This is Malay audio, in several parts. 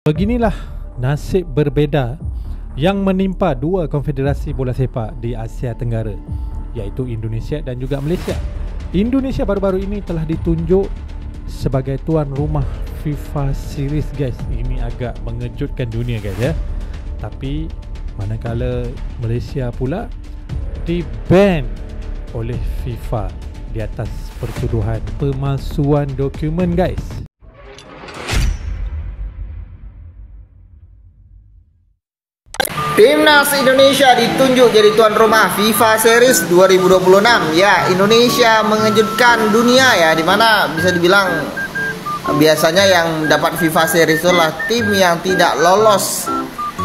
Beginilah nasib berbeza yang menimpa dua konfederasi bola sepak di Asia Tenggara, iaitu Indonesia dan juga Malaysia. Indonesia baru-baru ini telah ditunjuk sebagai tuan rumah FIFA Series, guys. Ini agak mengejutkan dunia, guys, ya. Tapi manakala Malaysia pula di-ban oleh FIFA di atas pertuduhan pemalsuan dokumen, guys. Timnas Indonesia ditunjuk jadi tuan rumah FIFA Series 2026. Ya, Indonesia mengejutkan dunia ya, dimana bisa dibilang biasanya yang dapat FIFA Series itulah tim yang tidak lolos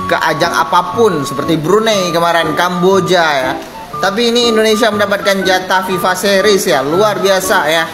ke ajang apapun, seperti Brunei kemarin, Kamboja ya. Tapi ini Indonesia mendapatkan jatah FIFA Series ya, luar biasa ya.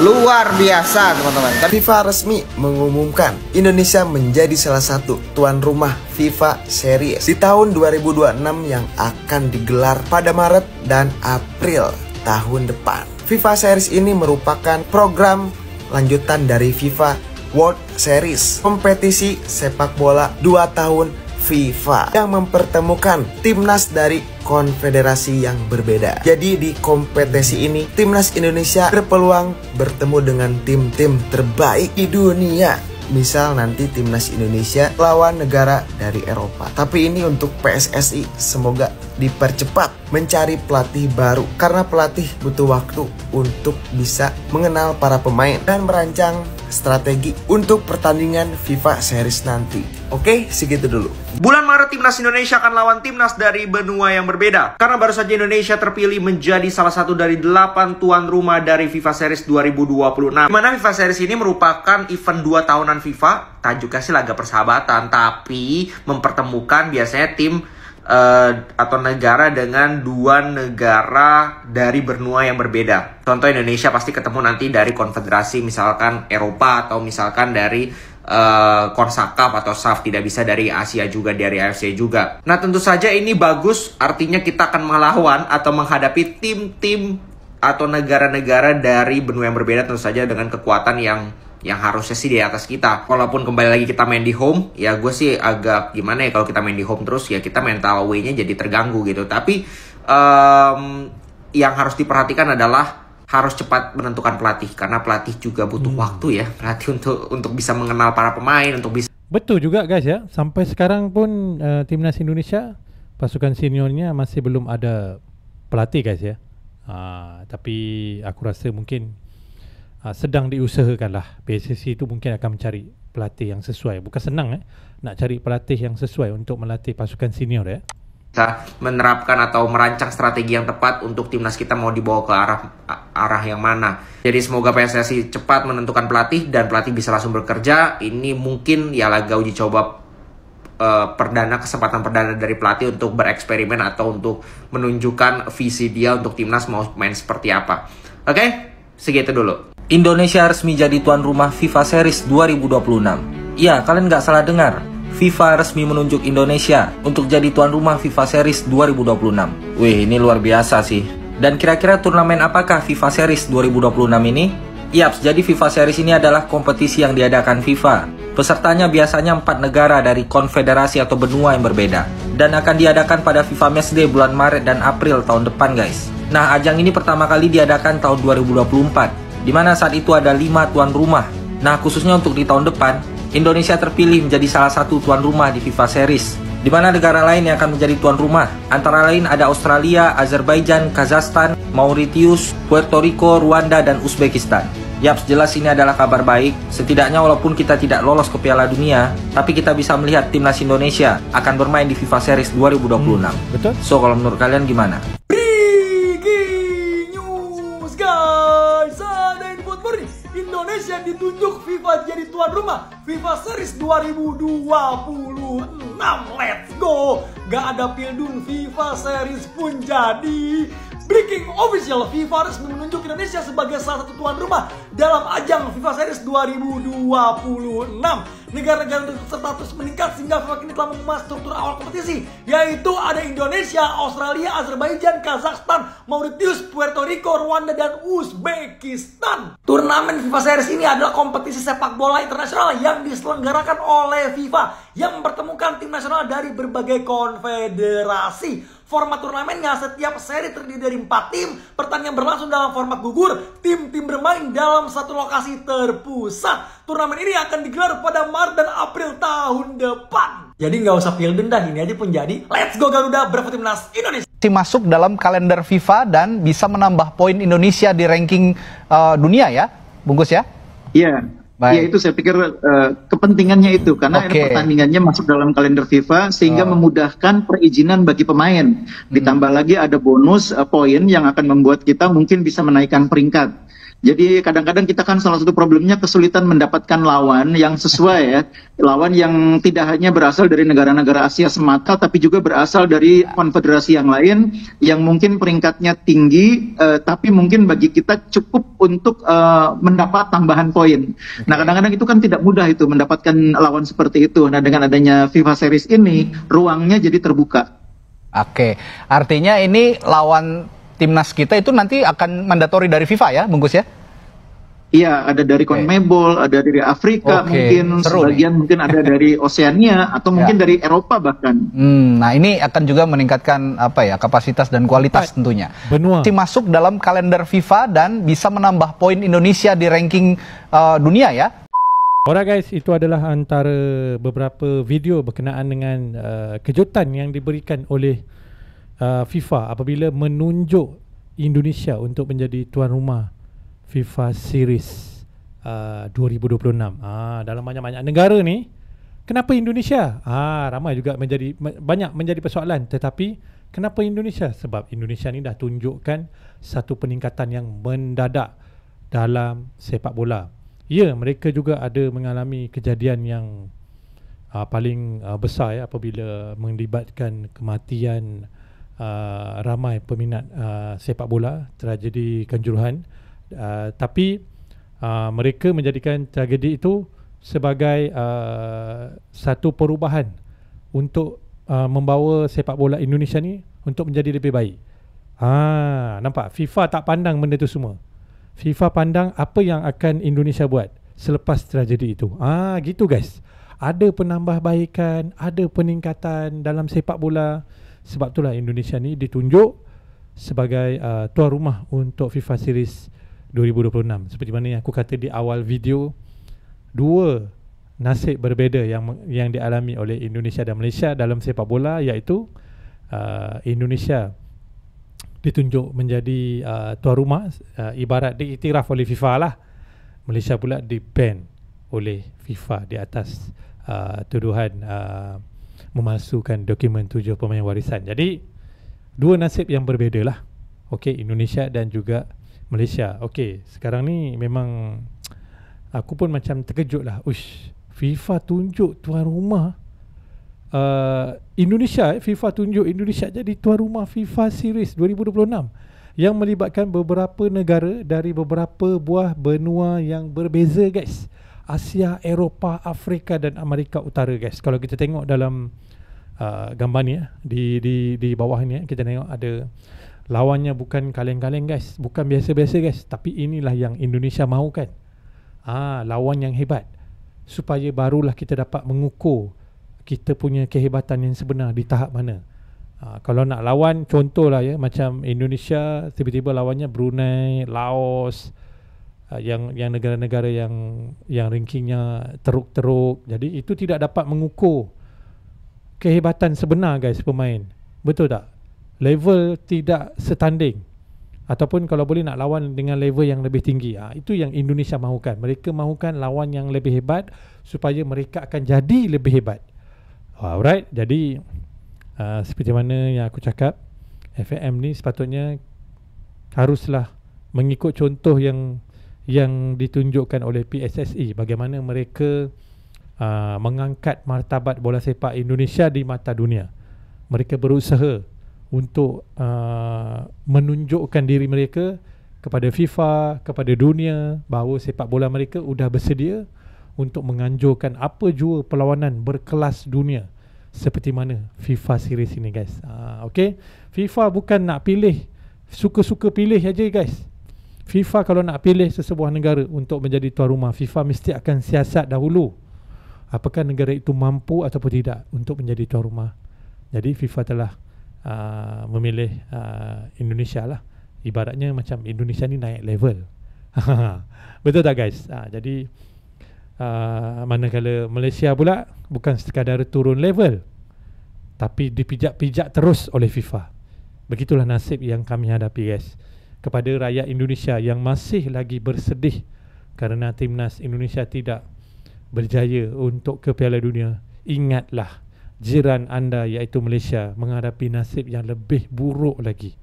Luar biasa, teman-teman. FIFA resmi mengumumkan Indonesia menjadi salah satu tuan rumah FIFA Series di tahun 2026 yang akan digelar pada Maret dan April tahun depan. FIFA Series ini merupakan program lanjutan dari FIFA World Series, kompetisi sepak bola 2 tahun FIFA yang mempertemukan timnas dari konfederasi yang berbeda. Jadi di kompetisi ini timnas Indonesia berpeluang bertemu dengan tim-tim terbaik di dunia. Misal nanti timnas Indonesia lawan negara dari Eropa. Tapi ini untuk PSSI, semoga dipercepat mencari pelatih baru, karena pelatih butuh waktu untuk bisa mengenal para pemain dan merancang strategi untuk pertandingan FIFA Series nanti. Oke, segitu dulu. Bulan Maret timnas Indonesia akan lawan timnas dari benua yang berbeda. Karena baru saja Indonesia terpilih menjadi salah satu dari 8 tuan rumah dari FIFA Series 2026. Dimana FIFA Series ini merupakan event 2 tahunan FIFA. Tajuknya sih laga persahabatan, tapi mempertemukan biasanya tim atau negara dengan 2 negara dari benua yang berbeda. Contoh Indonesia pasti ketemu nanti dari konfederasi misalkan Eropa, atau misalkan dari CONCACAF atau SAF, tidak bisa dari Asia juga, dari AFC juga. Nah, tentu saja ini bagus, artinya kita akan melawan atau menghadapi tim-tim atau negara-negara dari benua yang berbeda, tentu saja dengan kekuatan yang harusnya sih di atas kita. Walaupun kembali lagi kita main di home, ya gue sih agak gimana ya kalau kita main di home terus, ya kita mental away-nya jadi terganggu gitu. Tapi yang harus diperhatikan adalah harus cepat menentukan pelatih, karena pelatih juga butuh waktu ya, pelatih untuk bisa mengenal para pemain, untuk bisa. Betul juga, guys, ya. Sampai sekarang pun timnas Indonesia pasukan seniornya masih belum ada pelatih, guys, ya. Tapi aku rasa mungkin sedang diusahakan lah. PSSI itu mungkin akan mencari pelatih yang sesuai. Bukan senang nak cari pelatih yang sesuai untuk melatih pasukan senior ya. Kita menerapkan atau merancang strategi yang tepat untuk timnas kita mau dibawa ke arah yang mana. Jadi semoga PSSI cepat menentukan pelatih dan pelatih bisa langsung bekerja. Ini mungkin ya laga uji coba kesempatan perdana dari pelatih untuk bereksperimen atau untuk menunjukkan visi dia untuk timnas mau main seperti apa. Oke, segitu dulu. Indonesia resmi jadi tuan rumah FIFA Series 2026. Iya, kalian nggak salah dengar. FIFA resmi menunjuk Indonesia untuk jadi tuan rumah FIFA Series 2026. Wih, ini luar biasa sih. Dan kira-kira turnamen apakah FIFA Series 2026 ini? Yaps, jadi FIFA Series ini adalah kompetisi yang diadakan FIFA. Pesertanya biasanya 4 negara dari konfederasi atau benua yang berbeda. Dan akan diadakan pada FIFA Matchday bulan Maret dan April tahun depan, guys. Nah, ajang ini pertama kali diadakan tahun 2024, di mana saat itu ada 5 tuan rumah. Nah, khususnya untuk di tahun depan, Indonesia terpilih menjadi salah satu tuan rumah di FIFA Series, di mana negara lain yang akan menjadi tuan rumah antara lain ada Australia, Azerbaijan, Kazakhstan, Mauritius, Puerto Rico, Rwanda, dan Uzbekistan. Yaps, jelas ini adalah kabar baik. Setidaknya walaupun kita tidak lolos ke Piala Dunia, tapi kita bisa melihat timnas Indonesia akan bermain di FIFA Series 2026. Betul. So, kalau menurut kalian gimana? Indonesia ditunjuk FIFA jadi tuan rumah FIFA Series 2026. Let's go. Gak ada Pildun, FIFA Series pun jadi. Breaking official, FIFA resmi menunjuk Indonesia sebagai salah satu tuan rumah dalam ajang FIFA Series 2026. negara-negara untuk status meningkat sehingga FIFA kini telah mengubah struktur awal kompetisi, yaitu ada Indonesia, Australia, Azerbaijan, Kazakhstan, Mauritius, Puerto Rico, Rwanda, dan Uzbekistan. Turnamen FIFA Series ini adalah kompetisi sepak bola internasional yang diselenggarakan oleh FIFA yang mempertemukan tim nasional dari berbagai konfederasi. Format turnamennya, setiap seri terdiri dari 4 tim. Pertandingan berlangsung dalam format gugur. Tim-tim bermain dalam satu lokasi terpusat. Turnamen ini akan digelar pada Maret dan April tahun depan. Jadi nggak usah pilih denda, ini aja pun jadi. Let's go Garuda, Bravo Timnas Indonesia. Masuk dalam kalender FIFA dan bisa menambah poin Indonesia di ranking dunia ya, Bungkus ya? Iya. Ya itu saya pikir kepentingannya itu karena ini pertandingannya masuk dalam kalender FIFA sehingga memudahkan perizinan bagi pemain. Ditambah lagi ada bonus poin yang akan membuat kita mungkin bisa menaikkan peringkat. Jadi kadang-kadang kita kan salah satu problemnya kesulitan mendapatkan lawan yang sesuai ya. Lawan yang tidak hanya berasal dari negara-negara Asia semata tapi juga berasal dari konfederasi yang lain yang mungkin peringkatnya tinggi tapi mungkin bagi kita cukup untuk mendapat tambahan poin. Nah kadang-kadang itu kan tidak mudah itu mendapatkan lawan seperti itu. Nah dengan adanya FIFA Series ini ruangnya jadi terbuka. Oke, artinya ini lawan timnas kita itu nanti akan mandatori dari FIFA ya, Bungkus ya? Iya, ada dari CONMEBOL, ada dari Afrika mungkin, sebagian mungkin ada dari Oseania atau mungkin dari Eropa bahkan. Nah ini akan juga meningkatkan apa ya kapasitas dan kualitas tentunya. Tim masuk dalam kalender FIFA dan bisa menambah poin Indonesia di ranking dunia ya. Alright guys, itu adalah antara beberapa video berkenaan dengan kejutan yang diberikan oleh FIFA apabila menunjuk Indonesia untuk menjadi tuan rumah FIFA Series 2026. Dalam banyak-banyak negara ni, kenapa Indonesia? Ramai juga banyak menjadi persoalan. Tetapi kenapa Indonesia? Sebab Indonesia ni dah tunjukkan satu peningkatan yang mendadak dalam sepak bola. Ya, mereka juga ada mengalami kejadian yang paling besar ya, apabila melibatkan kematian ramai peminat sepak bola, tragedi Kanjuruhan. Tapi mereka menjadikan tragedi itu sebagai satu perubahan untuk membawa sepak bola Indonesia ni untuk menjadi lebih baik. Nampak? FIFA tak pandang benda tu semua. FIFA pandang apa yang akan Indonesia buat selepas tragedi itu. Gitu guys. Ada penambahbaikan, ada peningkatan dalam sepak bola. Sebab itulah Indonesia ni ditunjuk sebagai tuan rumah untuk FIFA Series 2026. Seperti mana yang aku kata di awal video, dua nasib berbeza yang dialami oleh Indonesia dan Malaysia dalam sepak bola, iaitu Indonesia ditunjuk menjadi tuan rumah, ibarat diiktiraf oleh FIFA lah. Malaysia pula di-ban oleh FIFA di atas tuduhan memalsukan dokumen 7 pemain warisan. Jadi dua nasib yang berbeza lah. Indonesia dan juga Malaysia. Sekarang ni memang aku pun macam terkejut lah. FIFA tunjuk tuan rumah Indonesia. FIFA tunjuk Indonesia jadi tuan rumah FIFA Series 2026 yang melibatkan beberapa negara dari beberapa buah benua yang berbeza guys. Asia, Eropah, Afrika dan Amerika Utara guys. Kalau kita tengok dalam gambar ni di bawah ni kita tengok ada lawannya bukan kaleng-kaleng guys, bukan biasa-biasa guys, tapi inilah yang Indonesia mahukan. Lawan yang hebat, supaya barulah kita dapat mengukur kita punya kehebatan yang sebenar di tahap mana. Kalau nak lawan, contohlah ya, macam Indonesia tiba-tiba lawannya Brunei, Laos, yang negara-negara yang rankingnya teruk-teruk. Jadi itu tidak dapat mengukur kehebatan sebenar guys pemain. Betul tak? Level tidak setanding. Ataupun kalau boleh nak lawan dengan level yang lebih tinggi. Itu yang Indonesia mahukan. Mereka mahukan lawan yang lebih hebat supaya mereka akan jadi lebih hebat. Alright, jadi seperti mana yang aku cakap, FAM ni sepatutnya haruslah mengikut contoh yang ditunjukkan oleh PSSI, bagaimana mereka mengangkat martabat bola sepak Indonesia di mata dunia. Mereka berusaha untuk menunjukkan diri mereka kepada FIFA, kepada dunia, bahawa sepak bola mereka sudah bersedia untuk menganjurkan apa jua perlawanan berkelas dunia seperti mana FIFA Series ini guys. Okay, FIFA bukan nak pilih suka-suka pilih aja guys. FIFA kalau nak pilih sesebuah negara untuk menjadi tuan rumah, FIFA mesti akan siasat dahulu apakah negara itu mampu ataupun tidak untuk menjadi tuan rumah. Jadi FIFA telah memilih Indonesia lah. Ibaratnya macam Indonesia ni naik level. Betul tak guys? Jadi manakala Malaysia pula bukan sekadar turun level, tapi dipijak-pijak terus oleh FIFA. Begitulah nasib yang kami hadapi guys. Kepada rakyat Indonesia yang masih lagi bersedih kerana timnas Indonesia tidak berjaya untuk ke Piala Dunia, ingatlah jiran anda iaitu Malaysia menghadapi nasib yang lebih buruk lagi.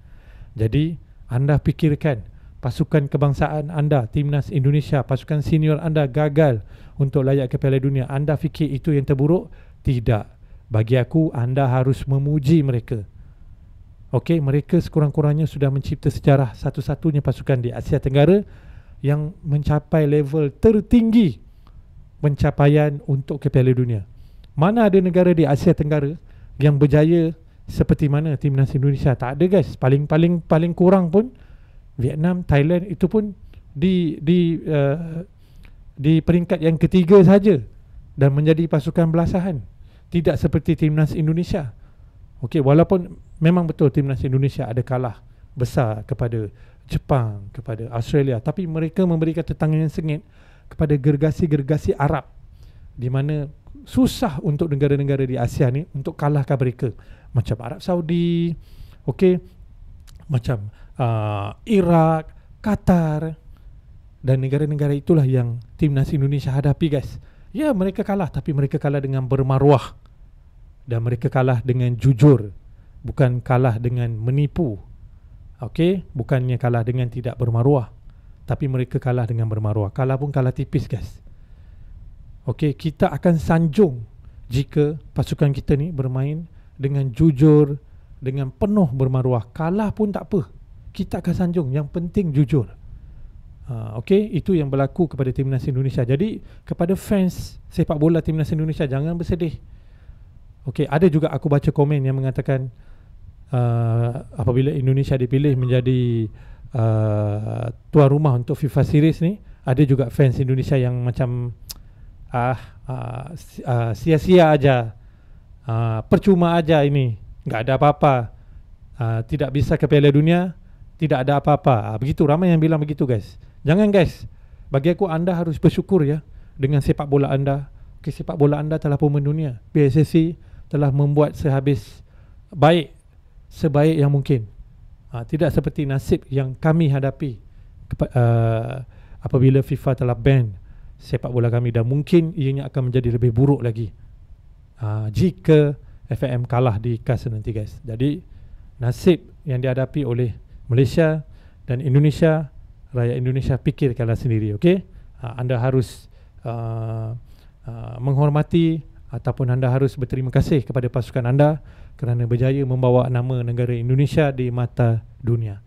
Jadi anda fikirkan pasukan kebangsaan anda, timnas Indonesia, pasukan senior anda gagal untuk layak ke Piala Dunia. Anda fikir itu yang terburuk? Tidak. Bagi aku, anda harus memuji mereka. Okey, mereka sekurang-kurangnya sudah mencipta sejarah, satu-satunya pasukan di Asia Tenggara yang mencapai level tertinggi pencapaian untuk ke Piala Dunia. Mana ada negara di Asia Tenggara yang berjaya seperti mana timnas Indonesia? Tak ada guys. Paling kurang pun Vietnam, Thailand itu pun di peringkat yang ketiga saja dan menjadi pasukan belasahan. Tidak seperti timnas Indonesia. Okey, walaupun memang betul timnas Indonesia ada kalah besar kepada Jepang, kepada Australia, tapi mereka memberikan tetangan yang sengit kepada gergasi-gergasi Arab, di mana susah untuk negara-negara di Asia ni untuk kalahkan mereka. Macam Arab Saudi, okey, macam Iraq, Qatar, dan negara-negara itulah yang timnas Indonesia hadapi guys. Ya, mereka kalah, tapi mereka kalah dengan bermaruah. Dan mereka kalah dengan jujur, bukan kalah dengan menipu. Okey, bukannya kalah dengan tidak bermaruah, tapi mereka kalah dengan bermaruah. Kalah pun kalah tipis guys. Okey, kita akan sanjung jika pasukan kita ni bermain dengan jujur, dengan penuh bermaruah. Kalah pun tak apa, kita akan sanjung. Yang penting jujur. Okey, itu yang berlaku kepada timnas Indonesia. Jadi kepada fans sepak bola timnas Indonesia, jangan bersedih. Okey, ada juga aku baca komen yang mengatakan apabila Indonesia dipilih menjadi tuan rumah untuk FIFA Series ni, ada juga fans Indonesia yang macam sia-sia aja, percuma aja ini, enggak ada apa-apa, tidak bisa ke Piala Dunia, tidak ada apa-apa. Begitu, ramai yang bilang begitu guys. Jangan guys, bagi aku anda harus bersyukur ya dengan sepak bola anda. Okay, sepak bola anda telah pun mendunia. PSSI telah membuat sebaik yang mungkin. Tidak seperti nasib yang kami hadapi apabila FIFA telah ban sepak bola kami, dan mungkin ianya akan menjadi lebih buruk lagi jika FAM kalah di KAS nanti guys. Jadi nasib yang dihadapi oleh Malaysia dan Indonesia, rakyat Indonesia fikirkanlah sendiri. Okay? Anda harus menghormati ataupun anda harus berterima kasih kepada pasukan anda kerana berjaya membawa nama negara Indonesia di mata dunia.